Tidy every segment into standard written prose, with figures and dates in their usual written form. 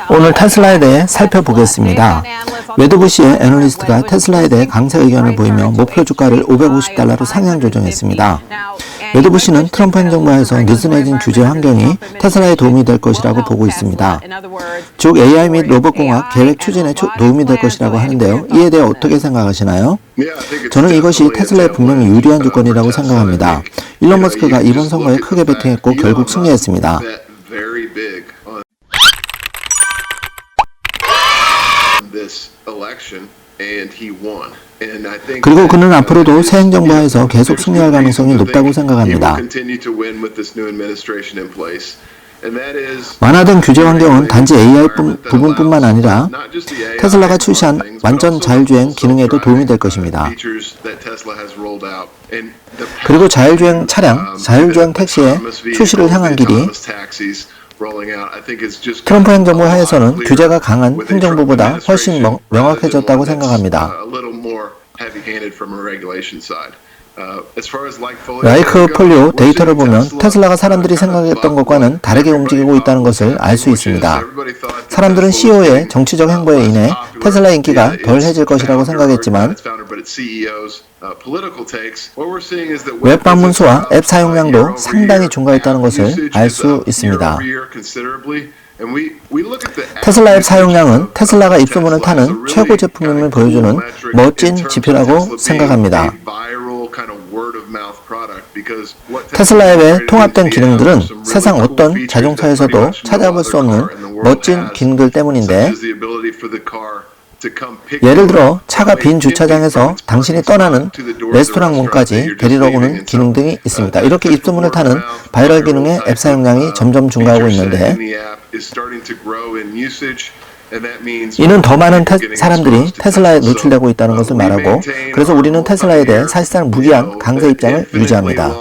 오늘 테슬라에 대해 살펴보겠습니다. 매드부시의 애널리스트가 테슬라에 대해 강세 의견을 보이며 목표 주가를 $550로 상향 조정했습니다. 매드부시는 트럼프 행정부에서 느슨해진 규제 환경이 테슬라에 도움이 될 것이라고 보고 있습니다. 즉 AI 및 로봇공학 계획 추진에 도움이 될 것이라고 하는데요. 이에 대해 어떻게 생각하시나요? 저는 이것이 테슬라에 분명히 유리한 조건이라고 생각합니다. 일론 머스크가 이번 선거에 크게 베팅했고 결국 승리했습니다. 그리고 그는 앞으로도 새 행정부 하에서 계속 승리할 가능성이 높다고 생각합니다. 완화된 규제 환경은 단지 AI 부분뿐만 아니라 테슬라가 출시한 완전 자율주행 기능에도 도움이 될 것입니다. 그리고 자율주행 차량, 자율주행 택시의 출시를 향한 길이 트럼프 행정부 하에서는 규제가 강한 행정부보다 훨씬 명확해졌다고 생각합니다. 라이크 폴리오 데이터를 보면 테슬라가 사람들이 생각했던 것과는 다르게 움직이고 있다는 것을 알 수 있습니다. 사람들은 CEO의 정치적 행보에 인해 테슬라 인기가 덜해질 것이라고 생각했지만 웹 방문 수와 앱 사용량도 상당히 증가했다는 것을 알 수 있습니다. 테슬라 앱 사용량은 테슬라가 입소문을 타는 최고 제품임을 보여주는 멋진 지표라고 생각합니다. 테슬라 앱의 통합된 기능들은 세상 어떤 자동차에서도 찾아볼 수 없는 멋진 기능들 때문인데, 예를 들어 차가 빈 주차장에서 당신이 떠나는 레스토랑 문까지 데리러 오는 기능 등이 있습니다. 이렇게 입소문을 타는 바이럴 기능의 앱 사용량이 점점 증가하고 있는데, 이는 더 많은 사람들이 테슬라에 노출되고 있다는 것을 말하고, 그래서 우리는 테슬라에 대해 사실상 무리한 강세 입장을 유지합니다.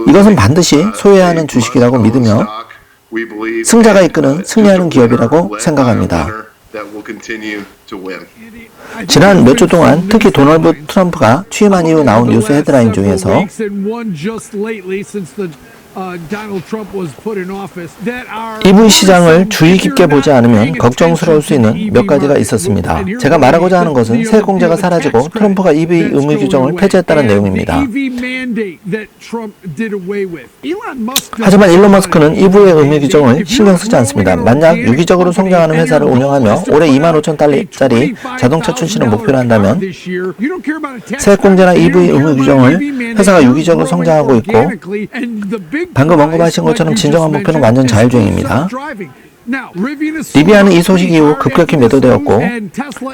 이것은 반드시 소유해야 하는 주식이라고 믿으며 승자가 이끄는 승리하는 기업이라고 생각합니다. 지난 몇 주 동안 특히 도널드 트럼프가 취임한 이후 나온 뉴스 헤드라인 중에서 EV 시장을 주의 깊게 보지 않으면 걱정스러울 수 있는 몇 가지가 있었습니다. 제가 말하고자 하는 것은 세액공제가 사라지고 트럼프가 EV 의무 규정을 폐지했다는 내용입니다. 하지만 일론 머스크는 EV의 의무 규정을 신경 쓰지 않습니다. 만약 유기적으로 성장하는 회사를 운영하며 올해 25,000달러짜리 자동차 출시를 목표로 한다면 세액공제나 EV 의무 규정을 회사가 유기적으로 성장하고 있고, 방금 언급하신 것처럼 진정한 목표는 완전 자율주행입니다. 리비아는 이 소식 이후 급격히 매도되었고,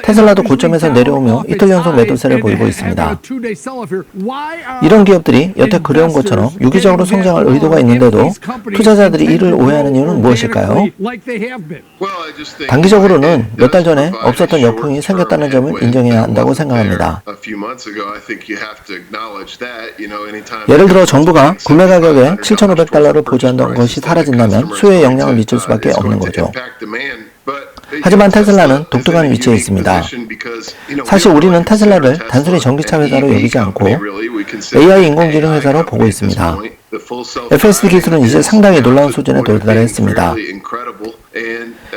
테슬라도 고점에서 내려오며 이틀 연속 매도세를 보이고 있습니다. 이런 기업들이 여태 그래온 것처럼 유기적으로 성장할 의도가 있는데도 투자자들이 이를 오해하는 이유는 무엇일까요? 단기적으로는 몇 달 전에 없었던 역풍이 생겼다는 점을 인정해야 한다고 생각합니다. 예를 들어 정부가 구매 가격에 $7,500를 보조한다는 것이 사라진다면 수요에 영향을 미칠 수밖에 없는 거죠. 하지만 테슬라는 독특한 위치에 있습니다. 사실 우리는 테슬라를 단순히 전기차 회사로 여기지 않고 AI 인공지능 회사로 보고 있습니다. FSD 기술은 이제 상당히 놀라운 수준에 도달했습니다.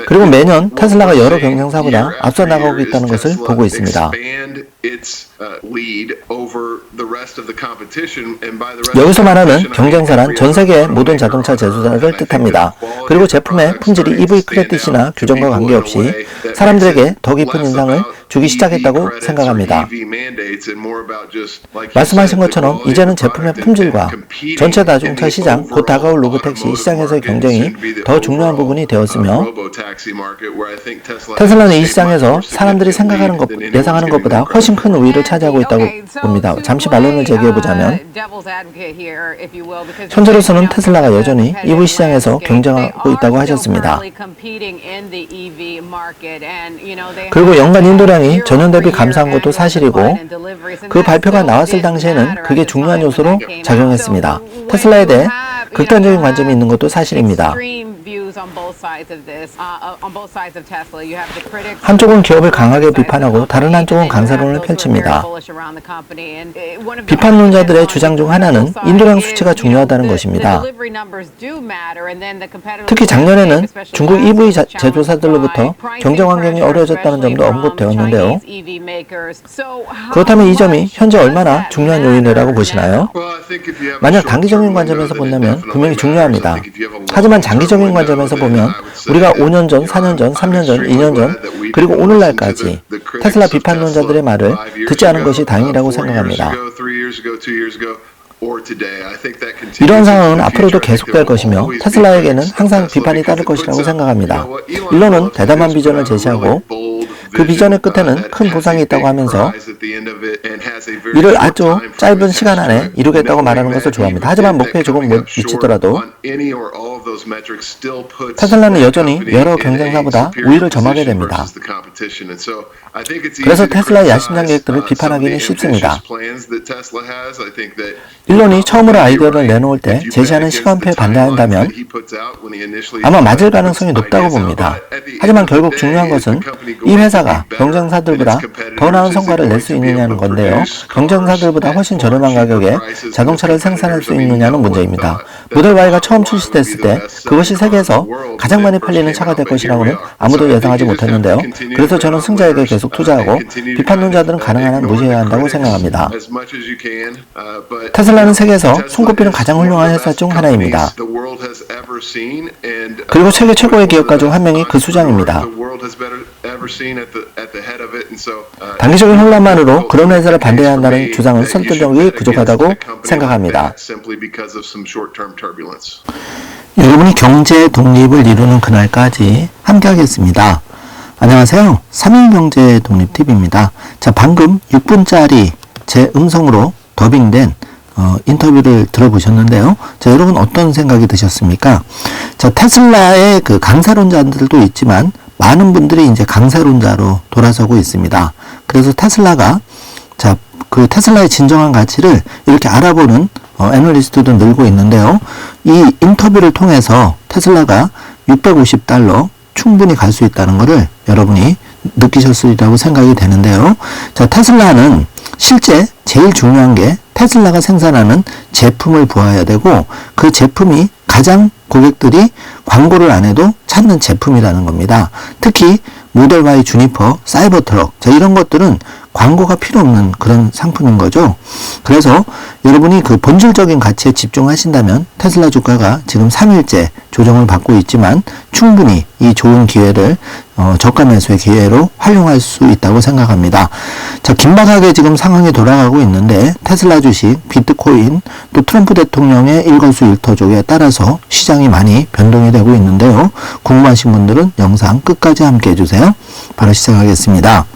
그리고 매년 테슬라가 여러 경쟁사보다 앞서 나가고 있다는 것을 보고 있습니다. 여기서 말하는 경쟁사란 전 세계의 모든 자동차 제조사를 뜻합니다. 그리고 제품의 품질이 EV 크레딧이나 규정과 관계없이 사람들에게 더 깊은 인상을 주기 시작했다고 생각합니다. 말씀하신 것처럼 이제는 제품의 품질과 전체 자동차 시장, 곧 다가올 로보택시 시장에서의 경쟁이 더 중요한 부분이 되었으며, 테슬라는 이 시장에서 사람들이 생각하는 것, 예상하는 것보다 훨씬 큰 우위를 차지하고 있다고 봅니다. 잠시 반론을 제기해보자면, 현재로서는 테슬라가 여전히 EV 시장에서 경쟁하고 있다고 하셨습니다. 그리고 연간 인도량이 전년 대비 감소한 것도 사실이고, 그 발표가 나왔을 당시에는 그게 중요한 요소로 작용했습니다. 테슬라에 대해 극단적인 관점이 있는 것도 사실입니다. 한쪽은 기업을 강하게 비판하고 다른 한쪽은 강사론을 펼칩니다. 비판론자들의 주장 중 하나는 인도량 수치가 중요하다는 것입니다. 특히 작년에는 중국 EV 제조사들로부터 경쟁 환경이 어려워졌다는 점도 언급되었는데요. 그렇다면 이 점이 현재 얼마나 중요한 요인이라고 보시나요? 만약 단기적인 관점에서 본다면 분명히 중요합니다. 하지만 장기적인 관점에서 보면 우리가 5년 전, 4년 전, 3년 전, 2년 전, 그리고 오늘날까지 테슬라 비판론자들의 말을 듣지 않은 것이 다행이라고 생각합니다. 이러한 상황은 앞으로도 계속될 것이며 테슬라에게는 항상 비판이 따를 것이라고 생각합니다. 일론은 대담한 비전을 제시하고 그 비전의 끝에는 큰 보상이 있다고 하면서 이를 아주 짧은 시간 안에 이루겠다고 말하는 것을 좋아합니다. 하지만 목표에 조금 미치더라도 테슬라는 여전히 여러 경쟁사보다 우위를 점하게 됩니다. 그래서 테슬라의 야심작 계획들을 비판하기는 쉽습니다. 일론이 처음으로 아이디어를 내놓을 때 제시하는 시간표에 반대한다면 아마 맞을 가능성이 높다고 봅니다. 하지만 결국 중요한 것은 이 회사가 경쟁사들보다 더 나은 성과를 낼 수 있느냐는 건데요. 경쟁사들보다 훨씬 저렴한 가격에 자동차를 생산할 수 있느냐는 문제입니다. 모델 Y가 처음 출시됐을 때 그것이 세계에서 가장 많이 팔리는 차가 될 것이라고는 아무도 예상하지 못했는데요. 그래서 저는 승자에게 계속 투자하고 비판론자들은 가능한 한 무시해야 한다고 생각합니다. 테슬라는 세계에서 손꼽히는 가장 훌륭한 회사 중 하나입니다. 그리고 세계 최고의 기업가 중 한 명이 그 수장입니다. 단기적인 혼란만으로 그런 회사를 반대해야 한다는 주장은 설득력이 부족하다고 생각합니다. 여러분이 경제 독립을 이루는 그날까지 함께하겠습니다. 안녕하세요. 3일 경제 독립TV입니다. 자, 방금 6분짜리 제 음성으로 더빙된 인터뷰를 들어보셨는데요. 자, 여러분 어떤 생각이 드셨습니까? 자, 테슬라의 그 강사론자들도 있지만 많은 분들이 이제 강사론자로 돌아서고 있습니다. 그래서 테슬라가 그 테슬라의 진정한 가치를 이렇게 알아보는 애널리스트도 늘고 있는데요. 이 인터뷰를 통해서 테슬라가 $650 충분히 갈 수 있다는 것을 여러분이 느끼셨으리라고 생각이 되는데요. 자, 테슬라는 실제 제일 중요한 게 테슬라가 생산하는 제품을 보아야 되고 그 제품이 가장 고객들이 광고를 안 해도 찾는 제품이라는 겁니다. 특히 모델 Y 주니퍼, 사이버 트럭, 자, 이런 것들은 광고가 필요 없는 그런 상품인 거죠. 그래서 여러분이 그 본질적인 가치에 집중하신다면 테슬라 주가가 지금 3일째 조정을 받고 있지만 충분히 이 좋은 기회를 저가 매수의 기회로 활용할 수 있다고 생각합니다. 자, 긴박하게 지금 상황이 돌아가고 있는데 테슬라 주식, 비트코인, 또 트럼프 대통령의 일거수일투족에 따라서 시장이 많이 변동이 되고 있는데요. 궁금하신 분들은 영상 끝까지 함께 해주세요. 바로 시작하겠습니다.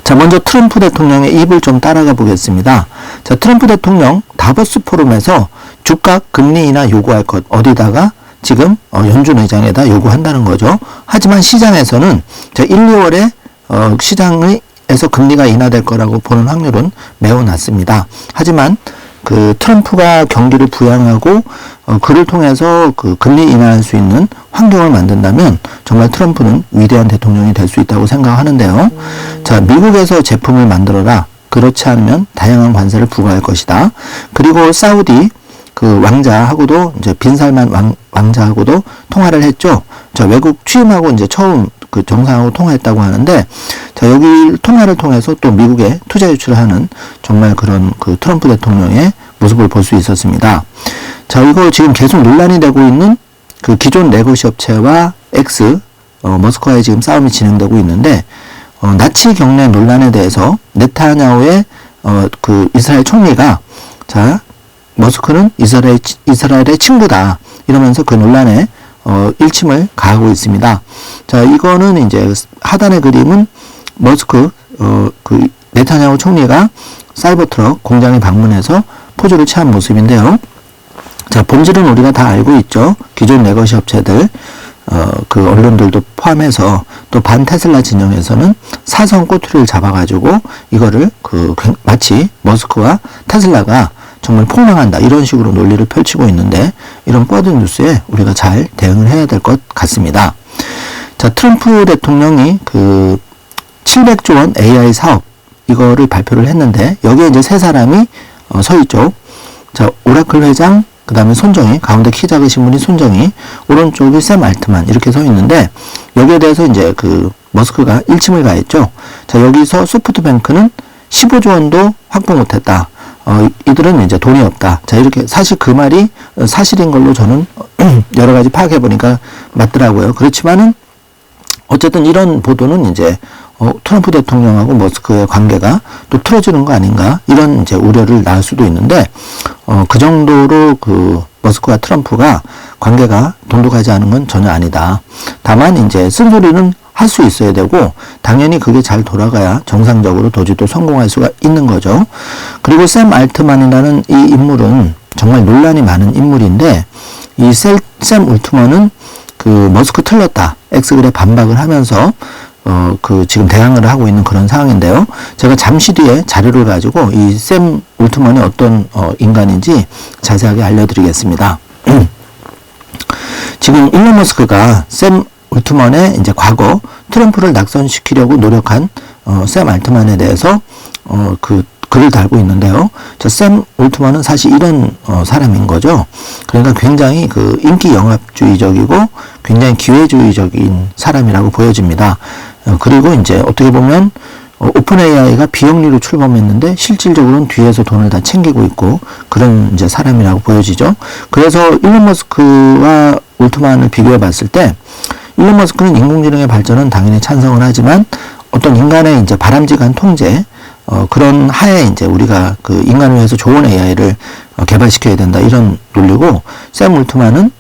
자, 먼저 트럼프 대통령의 입을 좀 따라가 보겠습니다. 자, 트럼프 대통령 다보스 포럼에서 주가 금리 인하 요구할 것 어디다가 지금 연준 의장에다 요구한다는 거죠. 하지만 시장에서는 자, 1, 2월에 시장에서 금리가 인하될 거라고 보는 확률은 매우 낮습니다. 하지만 그 트럼프가 경기를 부양하고 그를 통해서 그 금리 인하할 수 있는 환경을 만든다면 정말 트럼프는 위대한 대통령이 될 수 있다고 생각하는데요. 자, 미국에서 제품을 만들어라. 그렇지 않으면 다양한 관세를 부과할 것이다. 그리고 사우디 그 왕자하고도 이제 빈살만 왕자하고도 통화를 했죠. 자, 외국 취임하고 이제 처음 그 정상하고 통화했다고 하는데, 자, 여기 통화를 통해서 또 미국에 투자 유치를 하는 정말 그런 그 트럼프 대통령의 모습을 볼 수 있었습니다. 자, 이거 지금 계속 논란이 되고 있는 그 기존 레거시 업체와 머스크와의 지금 싸움이 진행되고 있는데, 나치 경례 논란에 대해서 네타냐후의 그 이스라엘 총리가 자, 머스크는 이스라엘의 친구다 이러면서 그 논란에 일침을 가하고 있습니다. 자, 이거는 이제 하단의 그림은 머스크 그 네타냐후 총리가 사이버트럭 공장에 방문해서 포즈를 취한 모습인데요. 자, 본질은 우리가 다 알고 있죠. 기존 레거시 업체들 그 언론들도 포함해서 또 반테슬라 진영에서는 사성 꼬투리를 잡아가지고 이거를 마치 머스크와 테슬라가 정말 폭망한다. 이런 식으로 논리를 펼치고 있는데 이런 버드 뉴스에 우리가 잘 대응을 해야 될 것 같습니다. 자, 트럼프 대통령이 그 700조 원 AI 사업 이거를 발표를 했는데 여기에 이제 세 사람이 서 있죠. 자, 오라클 회장, 그 다음에 손정희, 가운데 키 작으신 분이 손정희, 오른쪽이 샘 알트만 이렇게 서 있는데 여기에 대해서 이제 그 머스크가 일침을 가했죠. 자, 여기서 소프트뱅크는 15조 원도 확보 못했다. 이들은 이제 돈이 없다. 자, 이렇게 사실 그 말이 사실인 걸로 저는 여러 가지 파악해 보니까 맞더라고요. 그렇지만은 어쨌든 이런 보도는 이제 트럼프 대통령하고 머스크의 관계가 또 틀어지는 거 아닌가 이런 이제 우려를 낳을 수도 있는데 그 정도로 그 머스크와 트럼프가 관계가 돈독하지 않은 건 전혀 아니다. 다만 이제 쓴소리는 할 수 있어야 되고 당연히 그게 잘 돌아가야 정상적으로 도주도 성공할 수가 있는 거죠. 그리고 샘 알트만이라는 이 인물은 정말 논란이 많은 인물인데 이 샘 울트먼은 그 머스크 틀렸다 엑스글에 반박을 하면서 그 지금 대항을 하고 있는 그런 상황인데요. 제가 잠시 뒤에 자료를 가지고 이 샘 울트먼이 어떤 인간인지 자세하게 알려드리겠습니다. 지금 일론 머스크가 샘 울트먼의 이제 과거 트럼프를 낙선시키려고 노력한 샘 알트만에 대해서 그 글을 달고 있는데요. 저 샘 울트먼은 사실 이런 사람인 거죠. 그러니까 굉장히 그 인기 영합주의적이고 굉장히 기회주의적인 사람이라고 보여집니다. 그리고 이제 어떻게 보면 오픈 AI가 비영리로 출범했는데 실질적으로는 뒤에서 돈을 다 챙기고 있고 그런 이제 사람이라고 보여지죠. 그래서 일론 머스크와 울트만을 비교해 봤을 때 일론 머스크는 인공지능의 발전은 당연히 찬성을 하지만 어떤 인간의 이제 바람직한 통제 그런 하에 이제 우리가 그 인간을 위해서 좋은 AI를 개발시켜야 된다 이런 논리고 샘 울트만은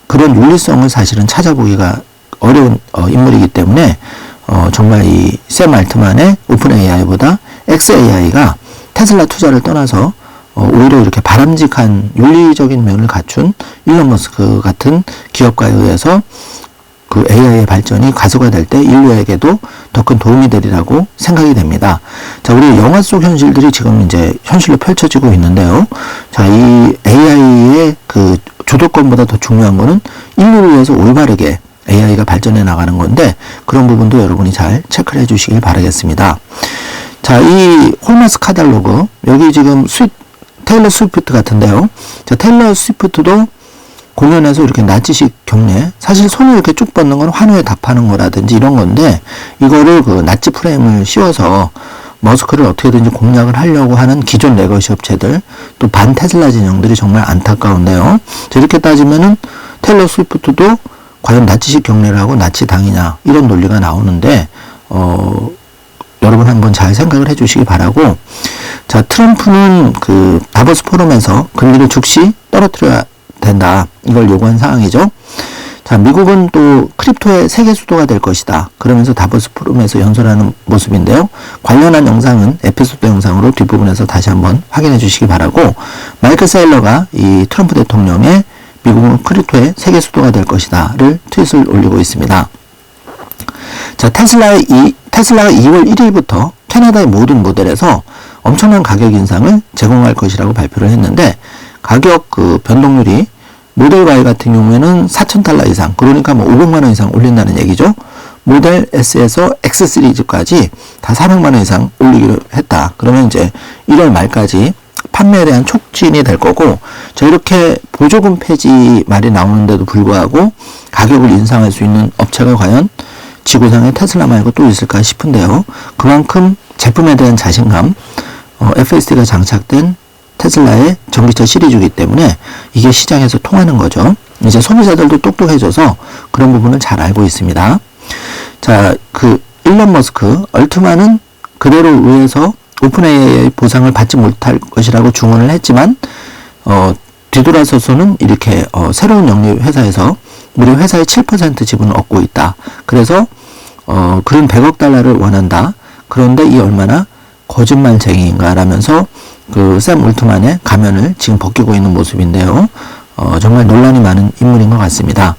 그런 윤리성을 사실은 찾아보기가 어려운 인물이기 때문에 정말 이 샘 알트만의 오픈 AI보다 XAI가 테슬라 투자를 떠나서 오히려 이렇게 바람직한 윤리적인 면을 갖춘 일론 머스크 같은 기업가에 의해서 그 AI의 발전이 가속화될 때 인류에게도 더 큰 도움이 되리라고 생각이 됩니다. 자, 우리 영화 속 현실들이 지금 이제 현실로 펼쳐지고 있는데요. 자, 이 AI의 그 주도권보다 더 중요한 거는 인류를 위해서 올바르게 AI가 발전해 나가는 건데 그런 부분도 여러분이 잘 체크를 해 주시길 바라겠습니다. 자, 이 홀마스 카탈로그 여기 지금 테일러 스위프트 같은데요. 자, 테일러 스위프트도 공연에서 이렇게 나치식 경례 사실 손을 이렇게 쭉 뻗는 건 환호에 답하는 거라든지 이런 건데 이거를 그 나치 프레임을 씌워서 머스크를 어떻게든지 공략을 하려고 하는 기존 레거시 업체들 또 반 테슬라 진영들이 정말 안타까운데요. 자, 이렇게 따지면은 테일러 스위프트도 과연 나치식 경례를 하고 나치당이냐 이런 논리가 나오는데 여러분 한번 잘 생각을 해 주시기 바라고 자 트럼프는 그 다보스 포럼에서 금리를 즉시 떨어뜨려야 된다. 이걸 요구한 상황이죠. 자, 미국은 또 크립토의 세계 수도가 될 것이다. 그러면서 다보스 포럼에서 연설하는 모습인데요. 관련한 영상은 에피소드 영상으로 뒷부분에서 다시 한번 확인해 주시기 바라고 마이클 세일러가 이 트럼프 대통령의 미국은 크립토의 세계 수도가 될 것이다를 트윗을 올리고 있습니다. 자, 테슬라가 2월 1일부터 캐나다의 모든 모델에서 엄청난 가격 인상을 제공할 것이라고 발표를 했는데 가격 그 변동률이 모델 Y 같은 경우에는 $4,000 이상, 그러니까 뭐 500만 원 이상 올린다는 얘기죠. 모델 S에서 X 시리즈까지 다 400만 원 이상 올리기로 했다. 그러면 이제 1월 말까지 판매에 대한 촉진이 될 거고, 자, 이렇게 보조금 폐지 말이 나오는데도 불구하고 가격을 인상할 수 있는 업체가 과연 지구상에 테슬라 말고 또 있을까 싶은데요. 그만큼 제품에 대한 자신감, FSD가 장착된 테슬라의 전기차 시리즈이기 때문에 이게 시장에서 통하는 거죠. 이제 소비자들도 똑똑해져서 그런 부분을 잘 알고 있습니다. 자, 그 일론 머스크, 얼트만은 그대로 의해서 오픈 AI 보상을 받지 못할 것이라고 중언을 했지만 뒤돌아서서는 이렇게 새로운 영리 회사에서 무려 회사의 7% 지분을 얻고 있다. 그래서 그런 100억 달러를 원한다. 그런데 이 얼마나 거짓말쟁이인가 라면서 그 샘 울트만의 가면을 지금 벗기고 있는 모습인데요. 정말 논란이 많은 인물인 것 같습니다.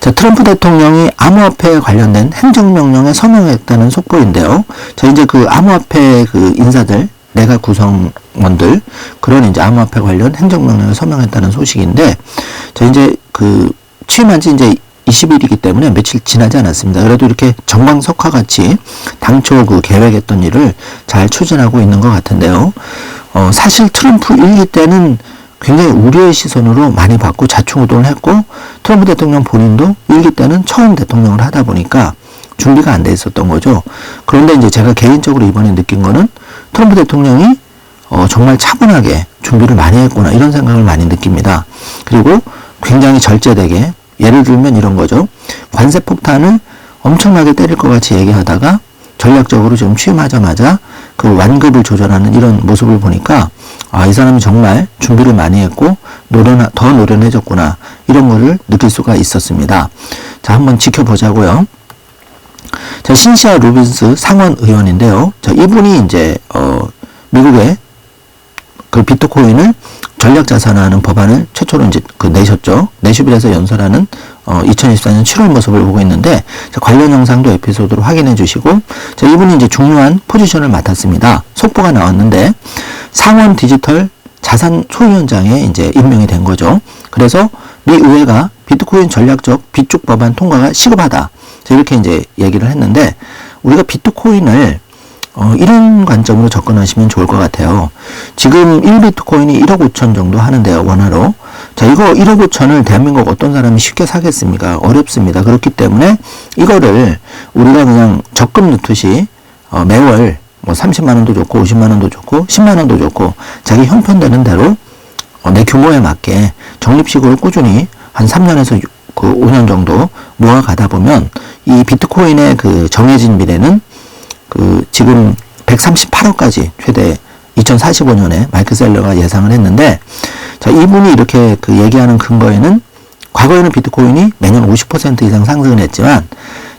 자, 트럼프 대통령이 암호화폐에 관련된 행정명령에 서명했다는 속보인데요. 자, 이제 그 암호화폐 그 인사들, 내각 구성원들 그런 이제 암호화폐 관련 행정명령을 서명했다는 소식인데, 자 이제 그 취임한 지 이제 20일이기 때문에 며칠 지나지 않았습니다. 그래도 이렇게 정광석화 같이 당초 그 계획했던 일을 잘 추진하고 있는 것 같은데요. 사실 트럼프 1기 때는 굉장히 우려의 시선으로 많이 받고 좌충우돌을 했고, 트럼프 대통령 본인도 1기 때는 처음 대통령을 하다 보니까 준비가 안 돼 있었던 거죠. 그런데 이제 제가 개인적으로 이번에 느낀 거는 트럼프 대통령이 정말 차분하게 준비를 많이 했구나, 이런 생각을 많이 느낍니다. 그리고 굉장히 절제되게, 예를 들면 이런 거죠. 관세 폭탄을 엄청나게 때릴 것 같이 얘기하다가 전략적으로 지금 취임하자마자 그 완급을 조절하는 이런 모습을 보니까, 아, 이 사람이 정말 준비를 많이 했고 더 노련해졌구나, 이런 거를 느낄 수가 있었습니다. 자, 한번 지켜보자고요. 자, 신시아 루빈스 상원 의원인데요. 자, 이분이 이제 미국의 그 비트코인을 전략 자산화하는 법안을 최초로 이제 내셨죠. 내슈빌에서 연설하는 2024년 7월 모습을 보고 있는데, 자, 관련 영상도 에피소드로 확인해 주시고, 자, 이분이 이제 중요한 포지션을 맡았습니다. 속보가 나왔는데 상원 디지털 자산 소위원장에 이제 임명이 된 거죠. 그래서 미 의회가 비트코인 전략적 비축 법안 통과가 시급하다, 자, 이렇게 이제 얘기를 했는데, 우리가 비트코인을 이런 관점으로 접근하시면 좋을 것 같아요. 지금 1비트코인이 1억 5천 정도 하는데요, 원화로. 자, 이거 1억 5천을 대한민국 어떤 사람이 쉽게 사겠습니까? 어렵습니다. 그렇기 때문에 이거를 우리가 그냥 적금 넣듯이 매월 뭐 30만 원도 좋고 50만 원도 좋고 10만 원도 좋고 자기 형편되는 대로 내 규모에 맞게 적립식으로 꾸준히 한 3년에서 5년 정도 모아가다 보면 이 비트코인의 그 정해진 미래는 지금 138억까지 최대 2045년에 마이크 셀러가 예상을 했는데, 자, 이분이 이렇게 얘기하는 근거에는 과거에는 비트코인이 매년 50% 이상 상승을 했지만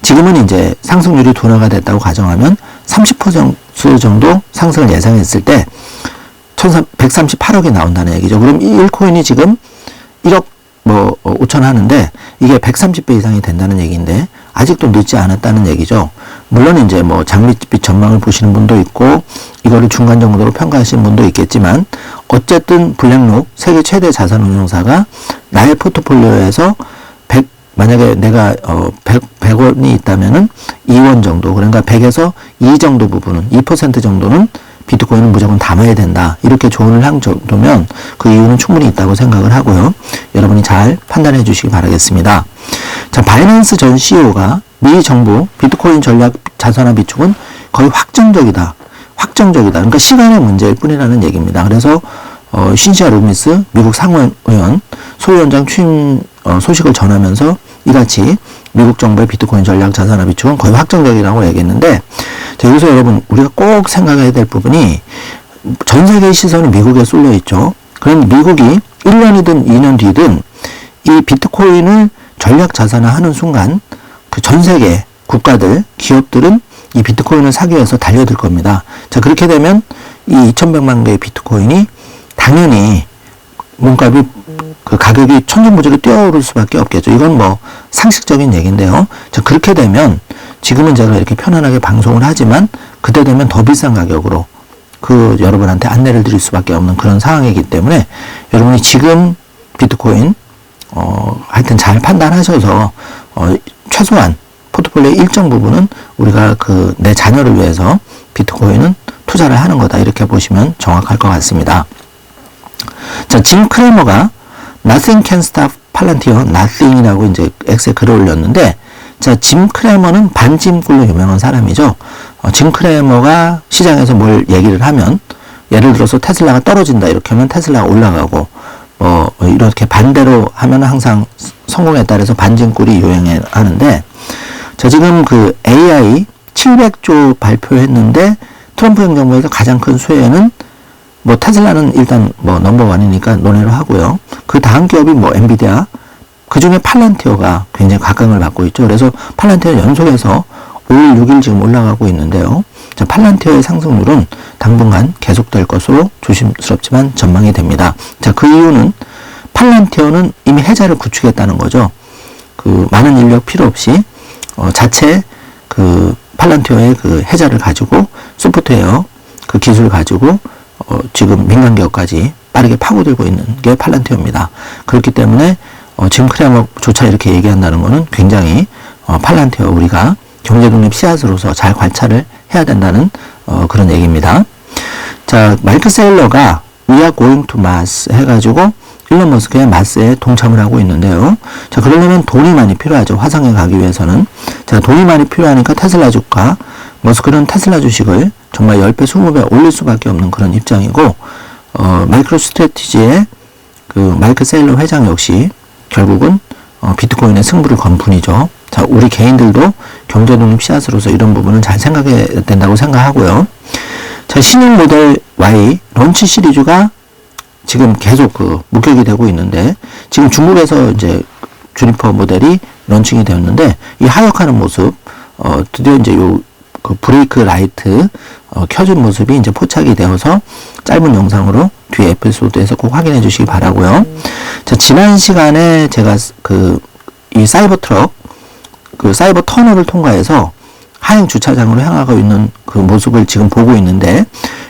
지금은 이제 상승률이 둔화가 됐다고 가정하면 30% 정도 상승을 예상했을 때 138억이 나온다는 얘기죠. 그럼 이 1코인이 지금 1억 5천 하는데 이게 130배 이상이 된다는 얘기인데 아직도 늦지 않았다는 얘기죠. 물론 이제 장밋빛 전망을 보시는 분도 있고 이거를 중간 정도로 평가하시는 분도 있겠지만, 어쨌든 블랙록 세계 최대 자산운용사가 나의 포트폴리오에서 만약에 내가 100원이 있다면은 2원 정도, 그러니까 100에서 2 정도 부분은 2% 정도는 비트코인은 무조건 담아야 된다, 이렇게 조언을 한 정도면 그 이유는 충분히 있다고 생각을 하고요. 여러분이 잘 판단해 주시기 바라겠습니다. 자, 바이낸스 전 CEO가 미 정부 비트코인 전략 자산화 비축은 거의 확정적이다. 그러니까 시간의 문제일 뿐이라는 얘기입니다. 그래서 신시아 루빈스 미국 상원 의원 소위원장 취임 소식을 전하면서 이같이 미국 정부의 비트코인 전략 자산화 비축은 거의 확정적이라고 얘기했는데, 자, 여기서 여러분 우리가 꼭 생각해야 될 부분이 전 세계의 시선이 미국에 쏠려 있죠. 그럼 미국이 1년이든 2년 뒤든 이 비트코인을 전략 자산화하는 순간 그 전 세계 국가들, 기업들은 이 비트코인을 사기 위해서 달려들 겁니다. 자, 그렇게 되면 이 2,100만 개의 비트코인이 당연히 몸값이 그 가격이 천정부지로 뛰어오를 수밖에 없겠죠. 이건 상식적인 얘기인데요. 자, 그렇게 되면 지금은 제가 이렇게 편안하게 방송을 하지만 그때 되면 더 비싼 가격으로 여러분한테 안내를 드릴 수밖에 없는 그런 상황이기 때문에 여러분이 지금 비트코인 하여튼 잘 판단하셔서 최소한 포트폴리오의 일정 부분은 우리가 내 자녀를 위해서 비트코인은 투자를 하는 거다, 이렇게 보시면 정확할 것 같습니다. 자, 짐 크레머가 Nothing can stop Palantir, Nothing이라고 이제 X에 글을 올렸는데, 자, 짐 크레머는 반짐꾼로 유명한 사람이죠. 짐 크레머가 시장에서 뭘 얘기를 하면, 예를 들어서 테슬라가 떨어진다 이렇게 하면 테슬라가 올라가고, 이렇게 반대로 하면 항상 성공에 따라서 반증꿀이 유행하는데, 자, 지금 AI 700조 발표했는데 트럼프 행정부에서 가장 큰 수혜는 테슬라는 일단 넘버원이니까 논의를 하고요. 그 다음 기업이 엔비디아, 그 중에 팔란티어가 굉장히 각광을 받고 있죠. 그래서 팔란티어 연속해서 5일, 6일 지금 올라가고 있는데요. 자, 팔란티어의 상승률은 당분간 계속될 것으로 조심스럽지만 전망이 됩니다. 자, 그 이유는 팔란티어는 이미 해자를 구축했다는 거죠. 많은 인력 필요 없이 자체 팔란티어의 해자를 가지고 소프트웨어 그 기술을 가지고 지금 민간 기업까지 빠르게 파고들고 있는 게 팔란티어입니다. 그렇기 때문에 지금 크레아머조차 이렇게 얘기한다는 것은 굉장히 팔란티어 우리가 경제독립 씨앗으로서 잘 관찰을 해야 된다는 그런 얘기입니다. 자, 마이크 세일러가 We are going to Mars 해가지고 일론 머스크의 마스에 동참을 하고 있는데요. 자, 그러려면 돈이 많이 필요하죠. 화성에 가기 위해서는. 자, 돈이 많이 필요하니까 테슬라 주가, 머스크는 테슬라 주식을 정말 10배, 20배 올릴 수밖에 없는 그런 입장이고, 마이크로 스트래티지의 그 마이크 세일러 회장 역시 결국은 비트코인의 승부를 건 분이죠. 자, 우리 개인들도 경제독립 씨앗으로서 이런 부분은 잘 생각해야 된다고 생각하고요. 자, 신형 모델 Y 런치 시리즈가 지금 계속 목격이 되고 있는데, 지금 중국에서 이제 주니퍼 모델이 런칭이 되었는데, 이 하역하는 모습, 드디어 이제 그 브레이크 라이트, 켜준 모습이 이제 포착이 되어서 짧은 영상으로 뒤에 에피소드에서 꼭 확인해 주시기 바라고요. 자, 지난 시간에 제가 이 사이버 트럭, 사이버 터널을 통과해서 하행 주차장으로 향하고 있는 그 모습을 지금 보고 있는데,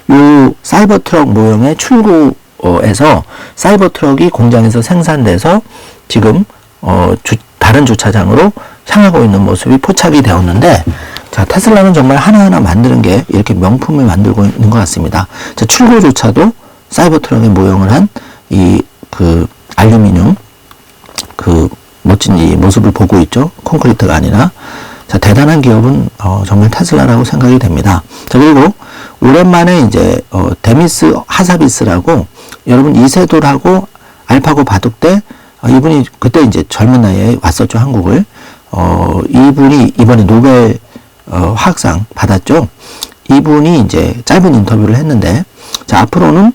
이 사이버 트럭 모형의 출구에서 사이버 트럭이 공장에서 생산돼서 지금 다른 주차장으로 향하고 있는 모습이 포착이 되었는데, 자, 테슬라는 정말 하나하나 만드는 게 이렇게 명품을 만들고 있는 것 같습니다. 자, 출구조차도 사이버 트럭의 모형을 한 알루미늄 멋진 이 모습을 보고 있죠. 콘크리트가 아니라. 자, 대단한 기업은 정말 테슬라라고 생각이 됩니다. 자, 그리고 오랜만에 이제 데미스 하사비스라고, 여러분 이세돌하고 알파고 바둑 때 이분이 그때 이제 젊은 나이에 왔었죠, 한국을. 이분이 이번에 노벨 화학상 받았죠. 이분이 이제 짧은 인터뷰를 했는데, 자, 앞으로는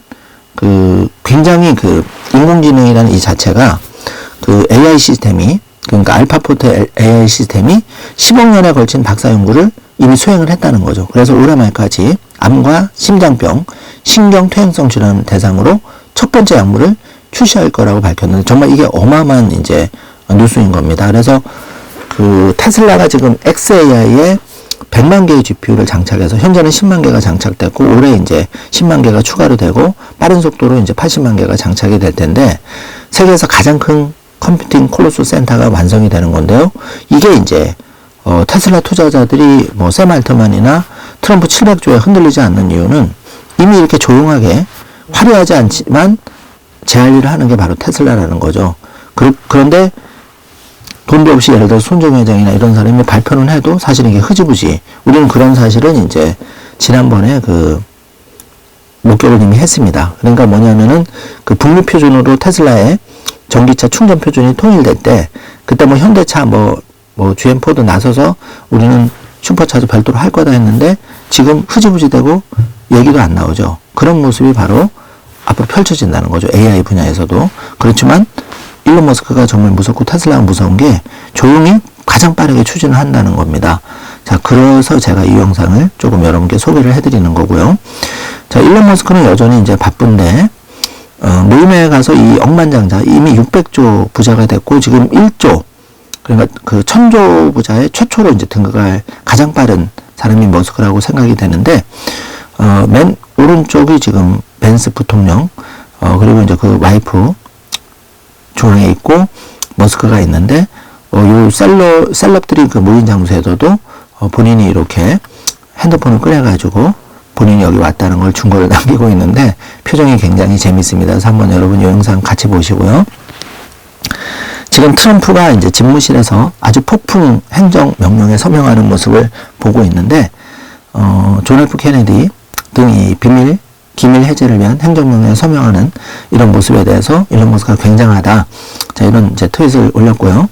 굉장히 인공지능이라는 이 자체가 AI 시스템이, 그러니까 알파포트 AI 시스템이 10억 년에 걸친 박사 연구를 이미 수행을 했다는 거죠. 그래서 올해 말까지 암과 심장병, 신경퇴행성 질환 대상으로 첫 번째 약물을 출시할 거라고 밝혔는데, 정말 이게 어마어마한 이제 뉴스인 겁니다. 그래서 테슬라가 지금 xAI에 100만 개의 GPU를 장착해서 현재는 10만 개가 장착됐고, 올해 이제 10만 개가 추가로 되고, 빠른 속도로 이제 80만 개가 장착이 될 텐데, 세계에서 가장 큰 컴퓨팅 콜로스 센터가 완성이 되는 건데요. 이게 이제 테슬라 투자자들이 샘 알트만이나 트럼프 700조에 흔들리지 않는 이유는 이미 이렇게 조용하게 화려하지 않지만 제 할 일을 하는 게 바로 테슬라라는 거죠. 그런데 돈도 없이 예를 들어 손정 회장이나 이런 사람이 발표는 해도 사실 이게 흐지부지. 우리는 그런 사실은 이제 지난번에 목격을 이미 했습니다. 그러니까 뭐냐면은 북미 표준으로 테슬라의 전기차 충전 표준이 통일될 때, 그때 현대차 GM 포드 나서서 우리는 슈퍼차도 별도로 할 거다 했는데, 지금 흐지부지 되고 얘기도 안 나오죠. 그런 모습이 바로 앞으로 펼쳐진다는 거죠. AI 분야에서도. 그렇지만 일론 머스크가 정말 무섭고 테슬라가 무서운 게 조용히 가장 빠르게 추진을 한다는 겁니다. 자, 그래서 제가 이 영상을 조금 여러분께 소개를 해드리는 거고요. 자, 일론 머스크는 여전히 이제 바쁜데, 모임에 가서 이 억만장자, 이미 600조 부자가 됐고, 지금 1조, 그러니까 1000조 부자의 최초로 이제 등극할 가장 빠른 사람이 머스크라고 생각이 되는데, 맨 오른쪽이 지금 벤스 부통령, 그리고 이제 와이프 중앙에 있고, 머스크가 있는데, 요 셀럽들이 모인 장소에서도 본인이 이렇게 핸드폰을 꺼내가지고 본인이 여기 왔다는 걸 증거를 남기고 있는데, 표정이 굉장히 재밌습니다. 그래서 한번 여러분 이 영상 같이 보시고요. 지금 트럼프가 이제 집무실에서 아주 폭풍 행정 명령에 서명하는 모습을 보고 있는데, 존 F 케네디 등이 기밀 해제를 위한 행정명령에 서명하는 이런 모습에 대해서 일론 머스크가 굉장하다. 자, 이런 이제 트윗을 올렸고요.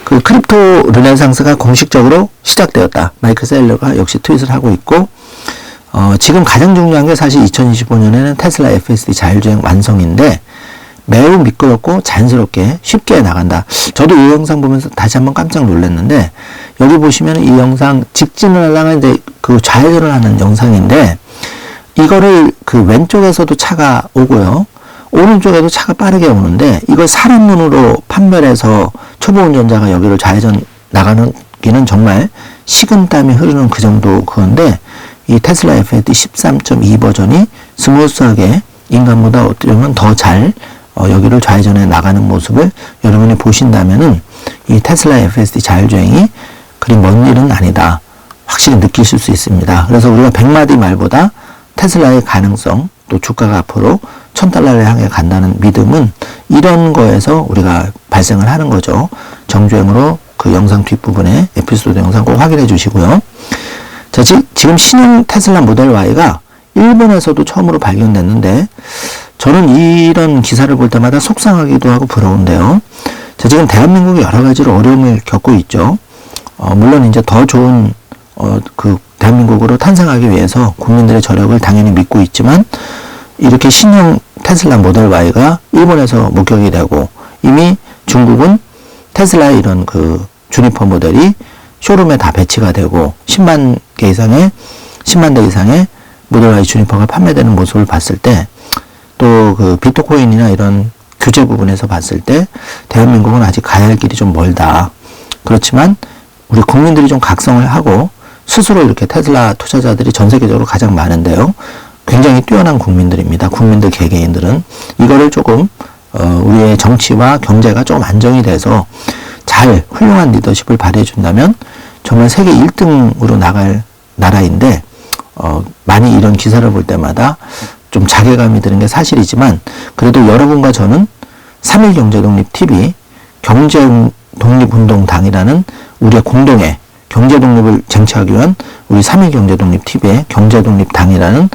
크립토 르네상스가 공식적으로 시작되었다. 마이크 세일러가 역시 트윗을 하고 있고, 지금 가장 중요한 게 사실 2025년에는 테슬라 FSD 자율주행 완성인데, 매우 미끄럽고 자연스럽게 쉽게 나간다. 저도 이 영상 보면서 다시 한번 깜짝 놀랐는데, 여기 보시면 이 영상 직진을 하다가 이제 좌회전을 하는 영상인데, 이거를 왼쪽에서도 차가 오고요, 오른쪽에도 차가 빠르게 오는데, 이걸 사람 눈으로 판별해서 초보 운전자가 여기를 좌회전 나가는 기는 정말 식은땀이 흐르는 그 정도 그건데, 이 테슬라 FSD 13.2 버전이 스무스하게 인간보다 어떻게 보면 더 잘 여기를 좌회전해 나가는 모습을 여러분이 보신다면은 이 테슬라 FSD 자율주행이 그리 먼 일은 아니다. 확실히 느끼실 수 있습니다. 그래서 우리가 100마디 말보다 테슬라의 가능성, 또 주가가 앞으로 $1000를 향해 간다는 믿음은 이런 거에서 우리가 발생을 하는 거죠. 정주행으로 그 영상 뒷부분에 에피소드 영상 꼭 확인해 주시고요. 자, 지금 신형 테슬라 모델 Y가 일본에서도 처음으로 발견됐는데 저는 이런 기사를 볼 때마다 속상하기도 하고 부러운데요. 자, 지금 대한민국이 여러 가지로 어려움을 겪고 있죠. 물론 이제 더 좋은 그 대한민국으로 탄생하기 위해서 국민들의 저력을 당연히 믿고 있지만 이렇게 신형 테슬라 모델 Y가 일본에서 목격이 되고 이미 중국은 테슬라의 이런 그 주니퍼 모델이 쇼룸에 다 배치가 되고 10만 대 이상의 모델 Y 주니퍼가 판매되는 모습을 봤을 때 또 그 비트코인이나 이런 규제 부분에서 봤을 때 대한민국은 아직 가야 할 길이 좀 멀다. 그렇지만 우리 국민들이 좀 각성을 하고 스스로 이렇게 테슬라 투자자들이 전 세계적으로 가장 많은데요. 굉장히 뛰어난 국민들입니다. 국민들 개개인들은 이거를 조금 우리의 정치와 경제가 조금 안정이 돼서 잘 훌륭한 리더십을 발휘해 준다면 정말 세계 1등으로 나갈 나라인데 많이 이런 기사를 볼 때마다 좀 자괴감이 드는 게 사실이지만 그래도 여러분과 저는 3.1 경제독립TV 경제독립운동당이라는 우리의 공동의 경제독립을 쟁취하기 위한 우리 3.1 경제독립TV의 경제독립당이라는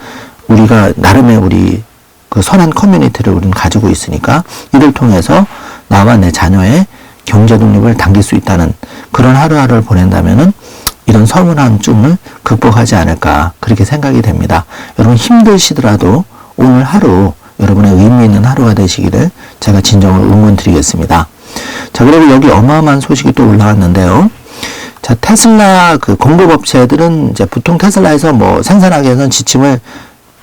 우리가 나름의 우리 그 선한 커뮤니티를 우리는 가지고 있으니까 이를 통해서 나와 내 자녀의 경제독립을 당길 수 있다는 그런 하루하루를 보낸다면은 이런 서운함쯤을 극복하지 않을까 그렇게 생각이 됩니다. 여러분 힘드시더라도 오늘 하루 여러분의 의미 있는 하루가 되시기를 제가 진정으로 응원드리겠습니다. 자, 그리고 여기 어마어마한 소식이 또 올라왔는데요. 자, 테슬라 그 공급업체들은 이제 보통 테슬라에서 뭐 생산하기 위해서는 지침을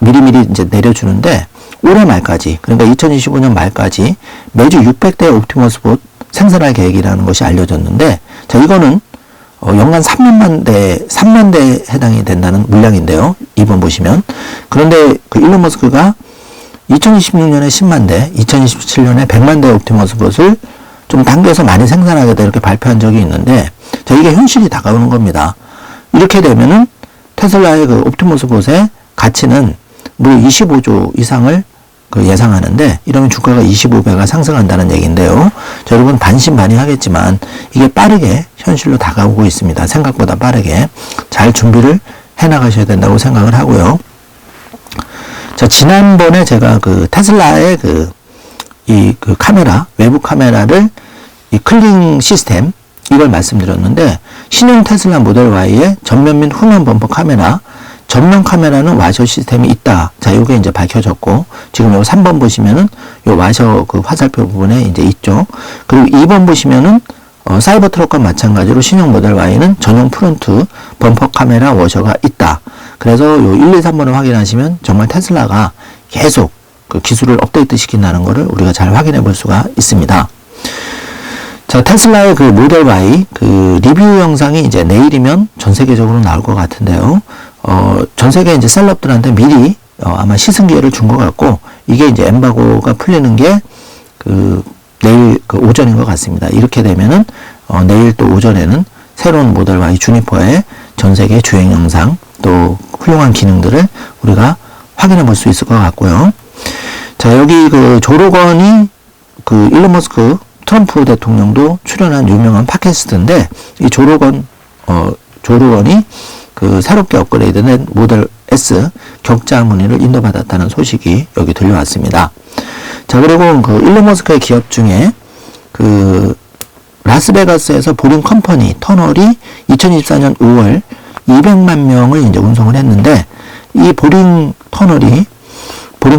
미리미리 이제 내려주는데 올해 말까지 그러니까 2025년 말까지 매주 600대 옵티머스 봇 생산할 계획이라는 것이 알려졌는데 자, 이거는 연간 3만 대에 해당이 된다는 물량인데요. 2번 보시면. 그런데 그 일론 머스크가 2026년에 10만 대, 2027년에 100만 대 옵티머스 봇을 좀 당겨서 많이 생산하겠다 이렇게 발표한 적이 있는데 자, 이게 현실이 다가오는 겁니다. 이렇게 되면은 테슬라의 그 옵티머스 봇의 가치는 무려 25조 이상을 그 예상하는데 이러면 주가가 25배가 상승한다는 얘기인데요. 자, 여러분 반신반의하겠지만 이게 빠르게 현실로 다가오고 있습니다. 생각보다 빠르게 잘 준비를 해나가셔야 된다고 생각을 하고요. 자, 지난번에 제가 그 테슬라의 그 카메라 외부 카메라를 이 클링 시스템 이걸 말씀드렸는데 신형 테슬라 모델 Y의 전면 및 후면 범퍼 카메라 전면 카메라는 와셔 시스템이 있다. 자, 요게 이제 밝혀졌고, 지금 요 3번 보시면은 요 와셔 그 화살표 부분에 이제 있죠. 그리고 2번 보시면은, 사이버 트럭과 마찬가지로 신형 모델 Y는 전용 프론트 범퍼 카메라 워셔가 있다. 그래서 요 1, 2, 3번을 확인하시면 정말 테슬라가 계속 그 기술을 업데이트 시킨다는 거를 우리가 잘 확인해 볼 수가 있습니다. 자, 테슬라의 그 모델 Y 그 리뷰 영상이 이제 내일이면 전 세계적으로 나올 것 같은데요. 전 세계 이제 셀럽들한테 미리 아마 시승 기회를 준 것 같고 이게 이제 엠바고가 풀리는 게 그 내일 그 오전인 것 같습니다. 이렇게 되면은 내일 또 오전에는 새로운 모델 Y 주니퍼의 전 세계 주행 영상 또 훌륭한 기능들을 우리가 확인해 볼 수 있을 것 같고요. 자, 여기 그 조로건이 그 일론 머스크 트럼프 대통령도 출연한 유명한 팟캐스트인데 이 조로건이 그 새롭게 업그레이드된 모델 S 격자 문의를 인도받았다는 소식이 여기 들려왔습니다. 자, 그리고 그 일론 머스크의 기업 중에 그 라스베가스에서 보링 컴퍼니 터널이 2024년 5월 200만 명을 이제 운송을 했는데 이 보링